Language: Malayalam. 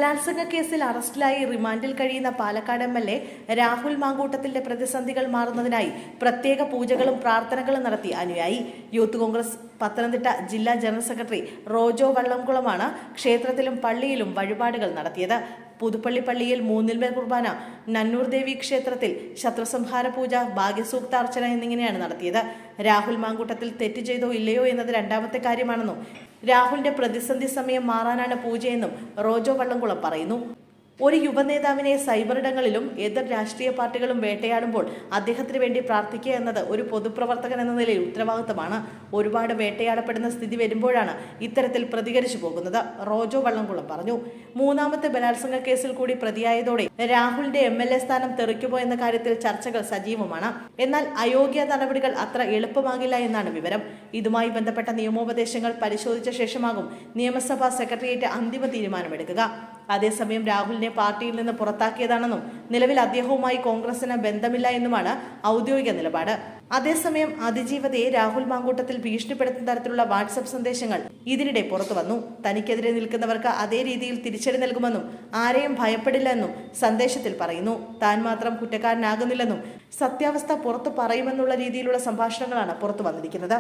ബലാത്സംഗ കേസിൽ അറസ്റ്റിലായി റിമാൻഡിൽ കഴിയുന്ന പാലക്കാട് എം.എൽ.എ. രാഹുൽ മാങ്കൂട്ടത്തിന്റെ പ്രതിസന്ധികൾ മാറുന്നതിനായി പ്രത്യേക പൂജകളും പ്രാർത്ഥനകളും നടത്തി അനുയായി. യൂത്ത് കോൺഗ്രസ് പത്തനംതിട്ട ജില്ലാ ജനറൽ സെക്രട്ടറി റോജോ വള്ളംകുളമാണ് ക്ഷേത്രത്തിലും പള്ളിയിലും വഴിപാടുകൾ നടത്തിയത്. പുതുപ്പള്ളി പള്ളിയിൽ മൂന്നിൽമേൽ കുർബാന, നന്നൂർ ദേവി ക്ഷേത്രത്തിൽ ശത്രുസംഹാര പൂജ, ഭാഗ്യസൂക്താർച്ചന എന്നിങ്ങനെയാണ് നടത്തിയത്. രാഹുൽ മാങ്കൂട്ടത്തിൽ തെറ്റ് ചെയ്തോ ഇല്ലയോ എന്നത് രണ്ടാമത്തെ കാര്യമാണെന്നും രാഹുലിന്റെ പ്രതിസന്ധി സമയം മാറാനാണ് പൂജയെന്നും റോജോ വള്ളംകുളം പറയുന്നു. ഒരു യുവനേതാവിനെ സൈബറിടങ്ങളിലും എതിർ രാഷ്ട്രീയ പാർട്ടികളും വേട്ടയാടുമ്പോൾ അദ്ദേഹത്തിന് വേണ്ടി പ്രാർത്ഥിക്കുക എന്നത് ഒരു പൊതുപ്രവർത്തകൻ എന്ന നിലയിൽ ഉത്തരവാദിത്തമാണ്. ഒരുപാട് വേട്ടയാടപ്പെടുന്ന സ്ഥിതി വരുമ്പോഴാണ് ഇത്തരത്തിൽ പ്രതികരിച്ചു പോകുന്നത്. റോജോ വള്ളംകുളം പറഞ്ഞു. മൂന്നാമത്തെ ബലാത്സംഗ കേസിൽ കൂടി പ്രതിയായതോടെ രാഹുലിന്റെ എം.എൽ.എ. സ്ഥാനം തെറിക്കുമോ എന്ന കാര്യത്തിൽ ചർച്ചകൾ സജീവമാണ്. എന്നാൽ അയോഗ്യ നടപടികൾ അത്ര എളുപ്പമാകില്ല എന്നാണ് വിവരം. ഇതുമായി ബന്ധപ്പെട്ട നിയമോപദേശങ്ങൾ പരിശോധിച്ച ശേഷമാകും നിയമസഭാ സെക്രട്ടേറിയറ്റ് അന്തിമ തീരുമാനമെടുക്കുക. അതേസമയം രാഹുലിനെ പാർട്ടിയിൽ നിന്ന് പുറത്താക്കിയതാണെന്നും നിലവിൽ അദ്ദേഹവുമായി കോൺഗ്രസിന് ബന്ധമില്ല എന്നുമാണ് ഔദ്യോഗിക നിലപാട്. അതേസമയം അതിജീവതയെ രാഹുൽ മാങ്കൂട്ടത്തിൽ ഭീഷണിപ്പെടുത്തുന്ന തരത്തിലുള്ള വാട്സപ്പ് സന്ദേശങ്ങൾ ഇതിനിടെ പുറത്തു വന്നു. തനിക്കെതിരെ നിൽക്കുന്നവർക്ക് അതേ രീതിയിൽ തിരിച്ചടി നൽകുമെന്നും ആരെയും ഭയപ്പെടില്ല എന്നും സന്ദേശത്തിൽ പറയുന്നു. താൻ മാത്രം കുറ്റക്കാരനാകുന്നില്ലെന്നും സത്യാവസ്ഥ പുറത്തു പറയുമെന്നുള്ള രീതിയിലുള്ള സംഭാഷണങ്ങളാണ് പുറത്തു വന്നിരിക്കുന്നത്.